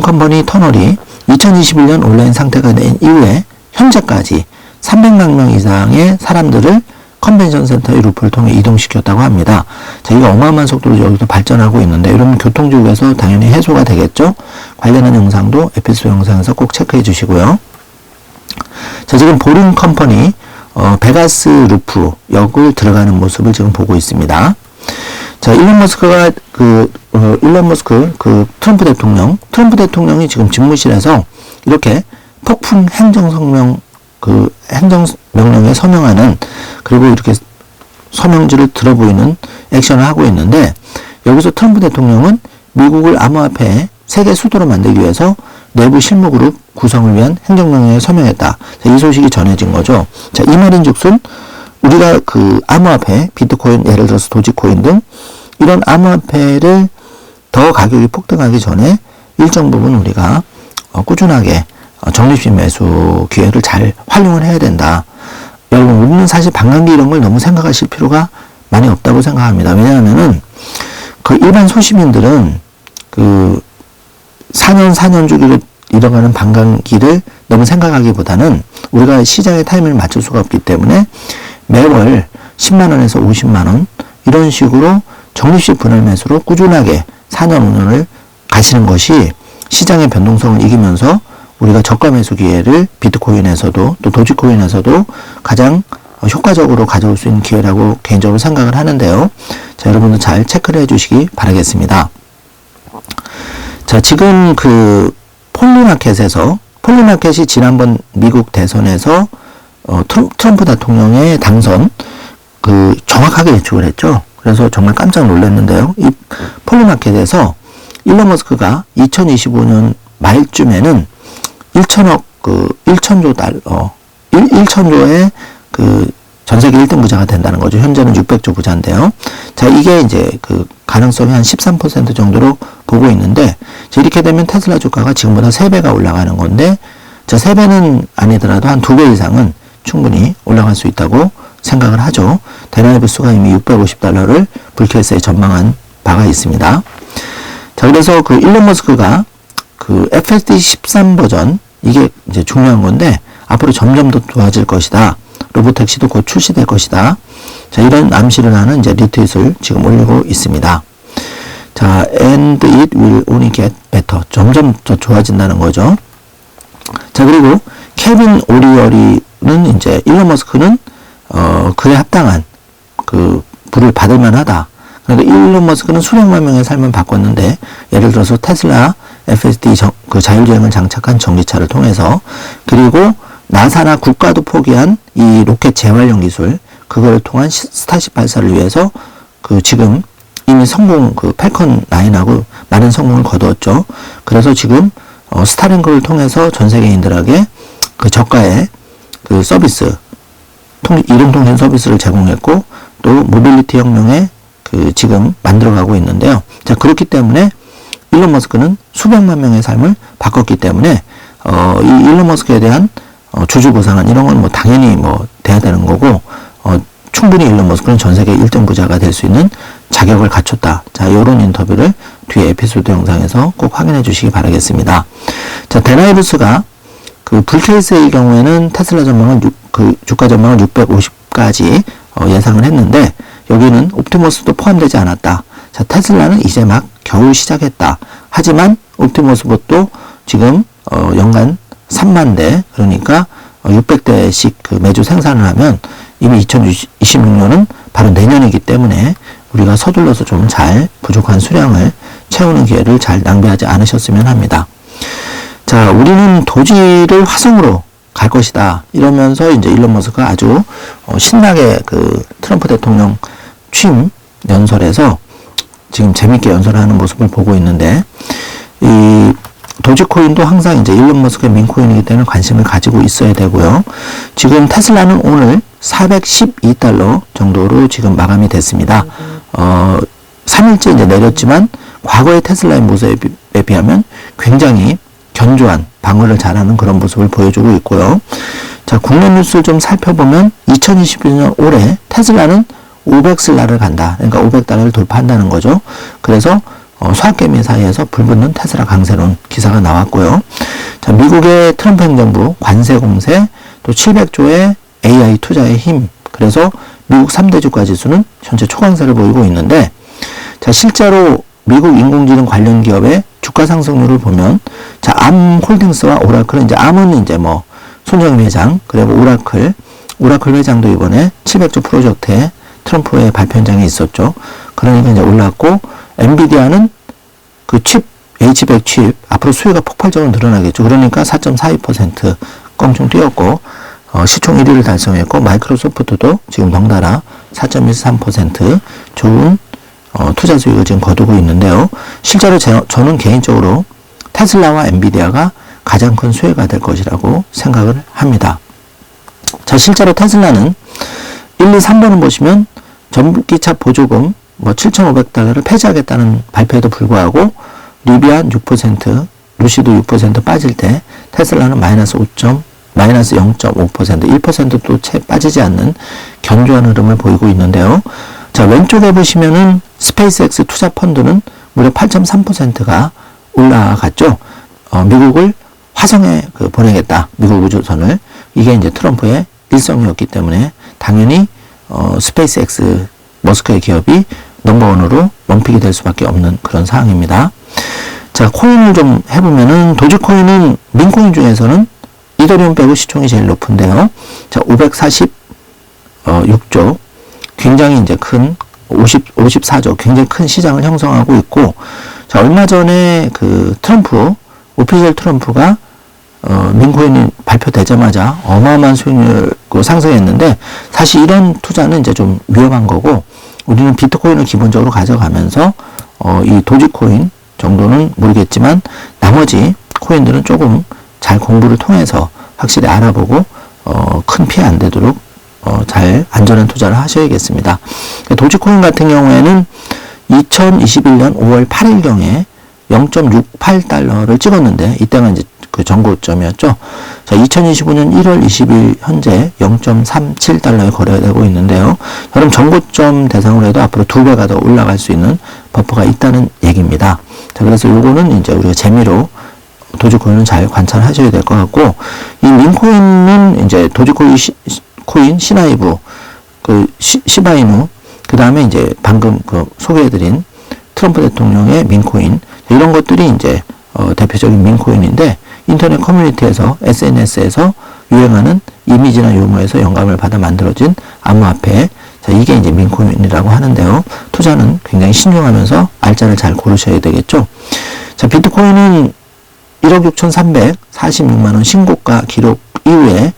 컴퍼니 터널이 2021년 온라인 상태가 된 이후에 현재까지 300만 명 이상의 사람들을 컨벤션 센터의 루프를 통해 이동시켰다고 합니다. 자, 이게 어마어마한 속도로 여기서 발전하고 있는데 이러면 교통지구에서 당연히 해소가 되겠죠. 관련한 영상도 에피소드 영상에서 꼭 체크해 주시고요. 자, 지금 보링 컴퍼니 베가스 루프 역을 들어가는 모습을 지금 보고 있습니다. 자, 일론 머스크 트럼프 대통령이 지금 집무실에서 이렇게 폭풍 행정명령에 서명하는, 그리고 이렇게 서명지를 들어 보이는 액션을 하고 있는데, 여기서 트럼프 대통령은 미국을 암호화폐의 세계 수도로 만들기 위해서 내부 실무그룹 구성을 위한 행정명령에 서명했다. 자, 이 소식이 전해진 거죠. 자, 이 말인즉슨 우리가 암호화폐, 비트코인, 예를 들어서 도지코인 등 이런 암호화폐를 더 가격이 폭등하기 전에 일정 부분 우리가 꾸준하게 적립식 매수 기회를 잘 활용을 해야 된다. 여러분, 우리는 사실 반감기 이런 걸 너무 생각하실 필요가 많이 없다고 생각합니다. 왜냐하면은 일반 소시민들은 4년 주기로 일어나는 반감기를 너무 생각하기보다는 우리가 시장의 타이밍을 맞출 수가 없기 때문에 매월 10만원에서 50만원 이런 식으로 적립식 분할 매수로 꾸준하게 4년 5년을 가시는 것이 시장의 변동성을 이기면서 우리가 저가 매수 기회를 비트코인에서도 또 도지코인에서도 가장 효과적으로 가져올 수 있는 기회라고 개인적으로 생각을 하는데요. 자, 여러분들 잘 체크를 해주시기 바라겠습니다. 자, 지금 폴리마켓이 지난번 미국 대선에서 트럼프 대통령의 당선 정확하게 예측을 했죠. 그래서 정말 깜짝 놀랐는데요. 이 폴리마켓에서 일론 머스크가 2025년 말쯤에는 1천조의 전 세계 1등 부자가 된다는 거죠. 현재는 600조 부자인데요. 자, 이게 이제 가능성이 한 13% 정도로 보고 있는데, 이렇게 되면 테슬라 주가가 지금보다 3배가 올라가는 건데, 자, 3배는 아니더라도 한 2배 이상은 충분히 올라갈 수 있다고 생각을 하죠. 데나이브스가 이미 $650를 불쾌세에 전망한 바가 있습니다. 자, 그래서 일론 머스크가 FSD 13 버전, 이게 이제 중요한 건데, 앞으로 점점 더 좋아질 것이다. 로보택시도 곧 출시될 것이다. 자, 이런 암시를 하는 이제 리트윗을 지금 올리고 있습니다. 자, and it will only get better. 점점 더 좋아진다는 거죠. 자, 그리고 케빈 오리어리는 이제 일론 머스크는 그에 합당한 부를 받을 만하다. 그러니까 일론 머스크는 수백만 명의 삶을 바꿨는데, 예를 들어서 테슬라 FSD 자율주행을 장착한 전기차를 통해서, 그리고 나사나 국가도 포기한 이 로켓 재활용 기술, 그걸 통한 스타쉽 발사를 위해서 지금 이미 성공, 팰컨 9하고 많은 성공을 거두었죠. 그래서 지금 스타링크를 통해서 전 세계인들에게 저가의 서비스, 이동통신 서비스를 제공했고, 또 모빌리티 혁명에 지금 만들어가고 있는데요. 자, 그렇기 때문에 일론 머스크는 수백만 명의 삶을 바꿨기 때문에 이 일론 머스크에 대한 주주 보상안 이런 건 당연히 돼야 되는 거고, 충분히 일론 머스크는 전 세계 1등 부자가 될 수 있는 자격을 갖췄다. 자, 이런 인터뷰를 뒤에 에피소드 영상에서 꼭 확인해 주시기 바라겠습니다. 자, 데나이브스가 불케이스의 경우에는 테슬라 전망은 주가 전망을 650까지 예상을 했는데, 여기는 옵티머스도 포함되지 않았다. 자, 테슬라는 이제 막 겨우 시작했다. 하지만 옵티머스봇도 지금 연간 3만 대, 그러니까 600대씩 매주 생산을 하면 이미 2026년은 바로 내년이기 때문에 우리가 서둘러서 좀 잘 부족한 수량을 채우는 기회를 잘 낭비하지 않으셨으면 합니다. 자, 우리는 도지를 화성으로 갈 것이다. 이러면서 이제 일론 머스크가 아주 신나게 트럼프 대통령 취임 연설에서 지금 재밌게 연설하는 모습을 보고 있는데, 이 도지코인도 항상 이제 일론 머스크의 민코인이기 때문에 관심을 가지고 있어야 되고요. 지금 테슬라는 오늘 $412 정도로 지금 마감이 됐습니다. 3일째 이제 내렸지만 과거의 테슬라의 모습에 비하면 굉장히 견조한 방어를 잘하는 그런 모습을 보여주고 있고요. 자, 국내 뉴스를 좀 살펴보면 2022년 올해 테슬라는 500슬라를 간다. 그러니까 $500를 돌파한다는 거죠. 그래서 수학개미 사이에서 불붙는 테슬라 강세론 기사가 나왔고요. 자, 미국의 트럼프 행정부 관세 공세, 또 700조의 AI 투자의 힘, 그래서 미국 3대 주가 지수는 현재 초강세를 보이고 있는데, 자, 실제로 미국 인공지능 관련 기업의 주가 상승률을 보면, 자, 암홀딩스와 오라클은 이제 암은 이제 손정임 회장, 그리고 오라클 회장도 이번에 700조 프로젝트에 트럼프의 발표 현장에 있었죠. 그러니까 이제 올랐고, 엔비디아는 그 칩, H100 칩, 앞으로 수요가 폭발적으로 늘어나겠죠. 그러니까 4.42% 껑충 뛰었고, 시총 1위를 달성했고, 마이크로소프트도 지금 덩달아 4.13% 좋은 투자 수익을 지금 거두고 있는데요. 실제로 저는 개인적으로 테슬라와 엔비디아가 가장 큰 수혜가 될 것이라고 생각을 합니다. 자, 실제로 테슬라는 1, 2, 3번을 보시면 전기차 보조금 7,500달러를 폐지하겠다는 발표에도 불구하고 리비안 6%, 루시도 6% 빠질 때 테슬라는 마이너스 0.5%, 1%도 채 빠지지 않는 견조한 흐름을 보이고 있는데요. 자, 왼쪽에 보시면은 스페이스X 투자 펀드는 무려 8.3%가 올라갔죠. 미국을 화성에 보내겠다. 미국 우주선을. 이게 이제 트럼프의 일성이었기 때문에 당연히 스페이스X 머스크의 기업이 넘버원으로 원픽이 될 수밖에 없는 그런 상황입니다. 자, 코인을 좀 해보면은 도지코인은 민코인 중에서는 이더리움 빼고 시총이 제일 높은데요. 자, 546조. 굉장히 이제 큰 54조. 굉장히 큰 시장을 형성하고 있고, 자, 얼마 전에 오피셜 트럼프가 민코인이 발표되자마자 어마어마한 수익률로 상승했는데, 사실 이런 투자는 이제 좀 위험한 거고, 우리는 비트코인을 기본적으로 가져가면서 이 도지코인 정도는 모르겠지만 나머지 코인들은 조금 잘 공부를 통해서 확실히 알아보고 큰 피해 안 되도록 잘 안전한 투자를 하셔야겠습니다. 도지코인 같은 경우에는 2021년 5월 8일경에 0.68달러를 찍었는데 이때가 이제 그 전고점이었죠. 자, 2025년 1월 20일 현재 0.37달러에 거래되고 있는데요. 그럼 전고점 대상으로 해도 앞으로 2배가 더 올라갈 수 있는 버퍼가 있다는 얘기입니다. 자, 그래서 요거는 이제 우리가 재미로 도지코인은 잘 관찰하셔야 될 것 같고, 이 민코인은 이제 도지코인 코인 시나이브, 시바이누, 그 다음에 이제 방금 소개해드린 트럼프 대통령의 민코인, 이런 것들이 이제 대표적인 민코인인데, 인터넷 커뮤니티에서 SNS에서 유행하는 이미지나 유머에서 영감을 받아 만들어진 암호화폐, 자, 이게 이제 민코인이라고 하는데요. 투자는 굉장히 신중하면서 알짜를 잘 고르셔야 되겠죠. 자, 비트코인은 1억 6,346만원 신고가 기록 이후에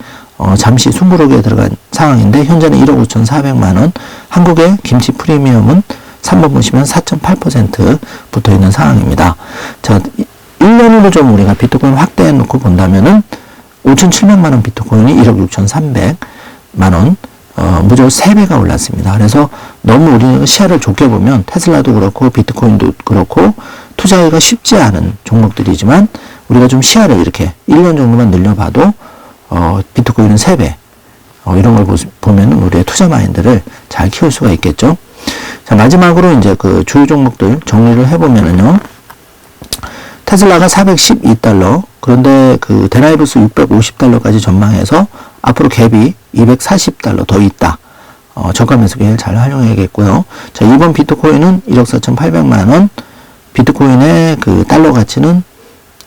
잠시 숨고르기에 들어간 상황인데, 현재는 1억 5,400만원, 한국의 김치 프리미엄은 3번 보시면 4.8% 붙어 있는 상황입니다. 자, 1년으로 좀 우리가 비트코인 확대해 놓고 본다면은 5,700만원 비트코인이 1억 6,300만원, 무려 3배가 올랐습니다. 그래서 너무 우리가 시야를 좁게 보면 테슬라도 그렇고 비트코인도 그렇고 투자하기가 쉽지 않은 종목들이지만, 우리가 좀 시야를 이렇게 1년 정도만 늘려봐도 비트코인은 3배, 이런 걸 보면 우리의 투자 마인드를 잘 키울 수가 있겠죠. 자, 마지막으로 이제 그 주요 종목들 정리를 해보면은요. 테슬라가 412달러, 그런데 그 데나이브스 650달러까지 전망해서 앞으로 갭이 240달러 더 있다. 저가 매수기를 잘 활용해야겠고요. 자, 이번 비트코인은 1억 4,800만원, 비트코인의 그 달러 가치는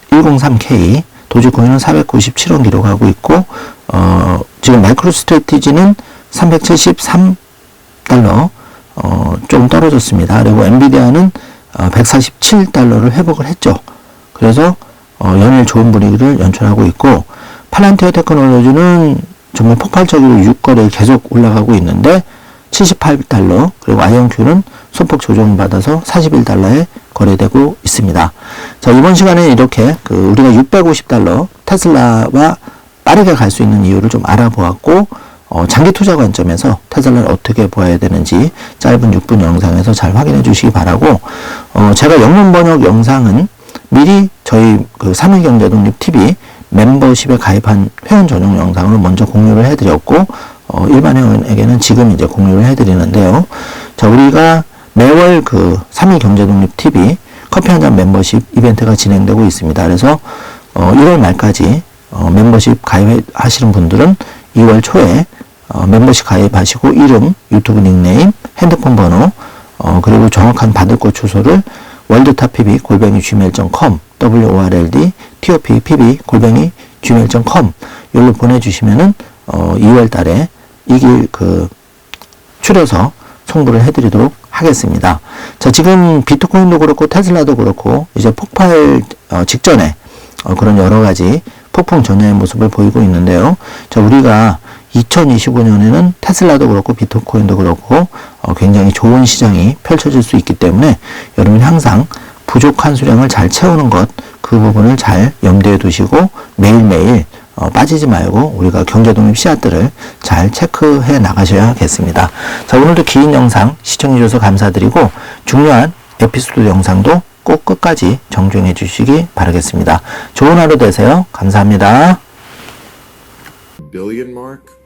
103K, 도지코인은 497원 기록하고 있고, 지금 마이크로 스트래티지는 373달러, 좀 떨어졌습니다. 그리고 엔비디아는 147달러를 회복을 했죠. 그래서 연일 좋은 분위기를 연출하고 있고, 팔란티어 테크놀로지는 정말 폭발적으로 유가를 계속 올라가고 있는데 78달러, 그리고 아이언큐는 소폭 조정받아서 41달러에 거래되고 있습니다. 자, 이번 시간에 이렇게 우리가 650달러 테슬라와 빠르게 갈 수 있는 이유를 좀 알아보았고, 장기 투자 관점에서 테슬라를 어떻게 보아야 되는지 짧은 6분 영상에서 잘 확인해 주시기 바라고, 제가 영문 번역 영상은 미리 저희 삼일경제독립TV 멤버십에 가입한 회원 전용 영상으로 먼저 공유를 해드렸고, 일반 회원에게는 지금 이제 공유를 해드리는데요. 자, 우리가 매월 삼일경제독립TV 커피 한 잔 멤버십 이벤트가 진행되고 있습니다. 그래서 1월 말까지 멤버십 가입하시는 분들은 2월 초에 멤버십 가입하시고 이름, 유튜브 닉네임, 핸드폰 번호, 그리고 정확한 받을 곳 주소를 worldtopPB@gmail.com, worldtopPB@gmail.com 여기로 보내주시면은 2월 달에 이 길 추려서 송부를 해드리도록 하겠습니다. 자, 지금 비트코인도 그렇고 테슬라도 그렇고 이제 폭발 직전에 그런 여러 가지 폭풍 전야의 모습을 보이고 있는데요. 자, 우리가 2025년에는 테슬라도 그렇고 비트코인도 그렇고 굉장히 좋은 시장이 펼쳐질 수 있기 때문에 여러분 항상 부족한 수량을 잘 채우는 것, 그 부분을 잘 염두에 두시고 매일매일 빠지지 말고 우리가 경제독립 씨앗들을 잘 체크해 나가셔야겠습니다. 자, 오늘도 긴 영상 시청해 주셔서 감사드리고 중요한 에피소드 영상도 꼭 끝까지 정주행해 주시기 바라겠습니다. 좋은 하루 되세요. 감사합니다. Billion mark?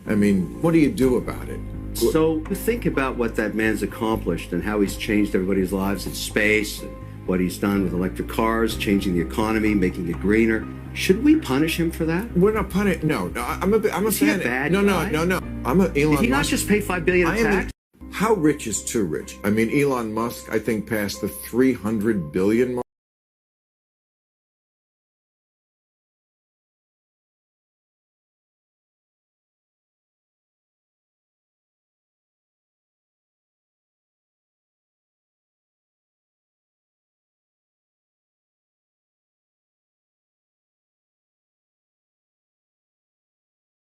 I mean, what do you do about it? So think about what that man's accomplished and how he's changed everybody's lives in space, and what he's done with electric cars, changing the economy, making it greener. Should we punish him for that? We're not punishing. No, I'm a Is he a fan. bad no, guy? no. I'm a Elon Did he not Musk. just pay $5 billion in tax? How rich is too rich? I mean, Elon Musk, I think, passed the 300 billion mark.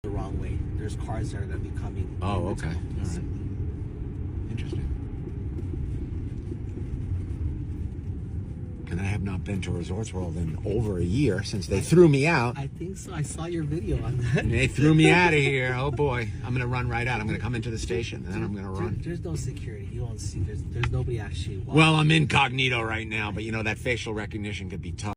The wrong way. There's cars that are going to be coming. Oh, okay. All right. Interesting. And I have not been to Resorts World in over a year since they threw me out. I think so. I saw your video on that. And they threw me out of here. Oh boy, I'm gonna run right out. I'm gonna come into the station and then I'm gonna run. There's no security. You won't see. There's nobody actually walking. Well, I'm incognito right now, but you know that facial recognition could be tough.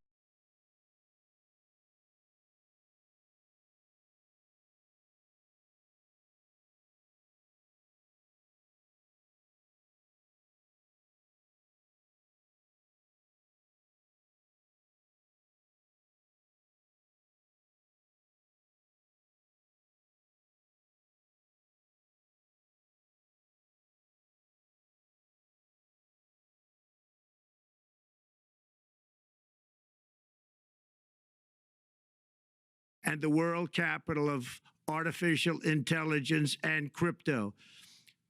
and the world capital of artificial intelligence and crypto.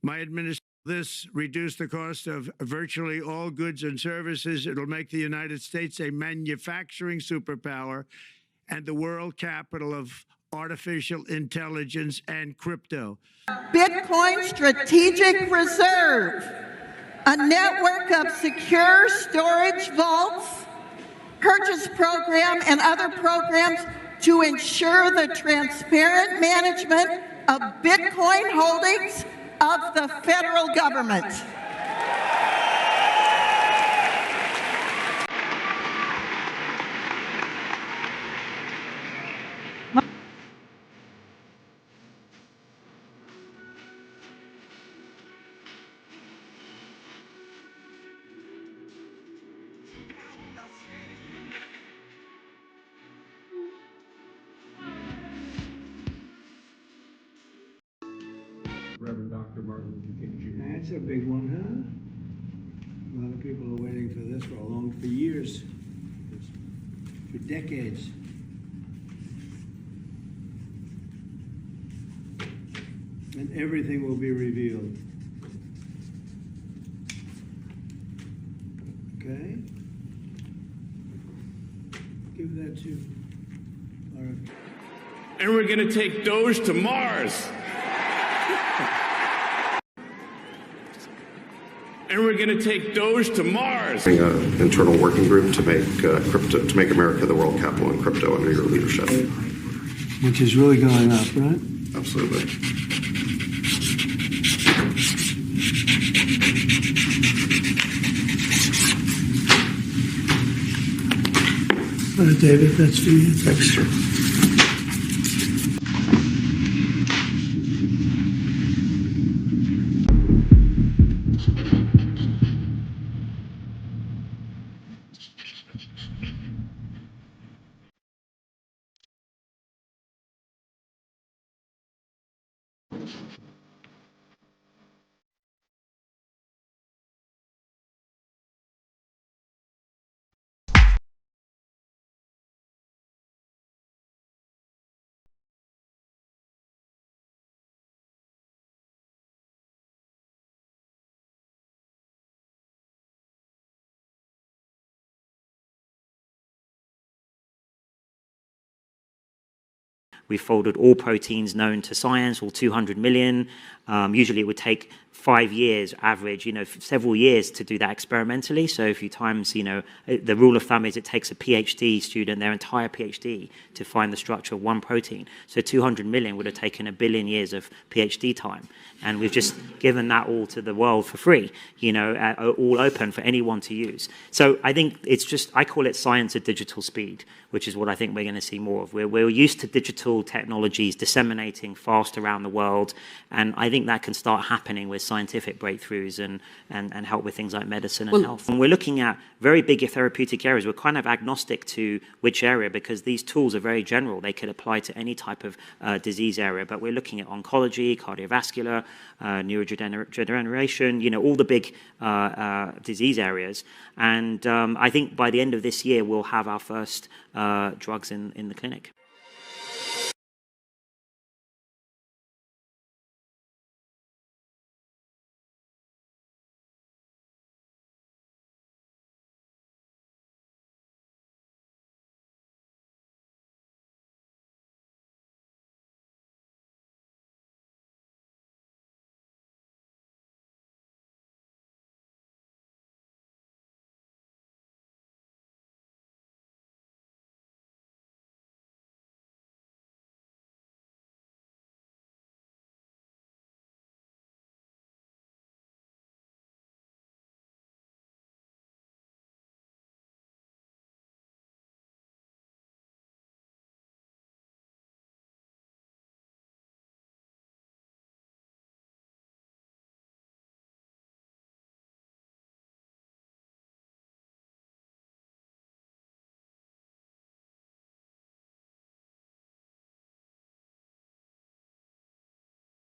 My administration this reduce the cost of virtually all goods and services. It'll make the United States a manufacturing superpower and the world capital of artificial intelligence and crypto. Bitcoin Strategic Reserve, a network of secure storage vaults, purchase program, and other programs to ensure the transparent management of Bitcoin holdings of the federal government. Reverend Dr. Martin Luther King Jr. That's a big one, huh? A lot of people are waiting for this for years, for decades. And everything will be revealed. Okay? Give that to our... And we're going to take Doge to Mars. And we're going to take Doge to Mars. An internal working group to make crypto, to make America the world capital in crypto under your leadership. Which is really going up, right? Absolutely. All right, David, that's for you. Thanks, sir. We've folded all proteins known to science, all 200 million. Usually it would take 5 years average, several years to do that experimentally. So if you times, the rule of thumb is it takes a PhD student their entire PhD to find the structure of one protein. So 200 million would have taken 1 billion years of PhD time. And we've just given that all to the world for free, all open for anyone to use. So I think I call it science at digital speed, which is what I think we're going to see more of. We're used to digital technologies disseminating fast around the world, and I think that can start happening with scientific breakthroughs and help with things like medicine and health. And we're looking at very big therapeutic areas. We're kind of agnostic to which area because these tools are very general. They could apply to any type of disease area, but we're looking at oncology, cardiovascular, neurodegeneration, all the big disease areas. And I think by the end of this year, we'll have our first drugs in the clinic.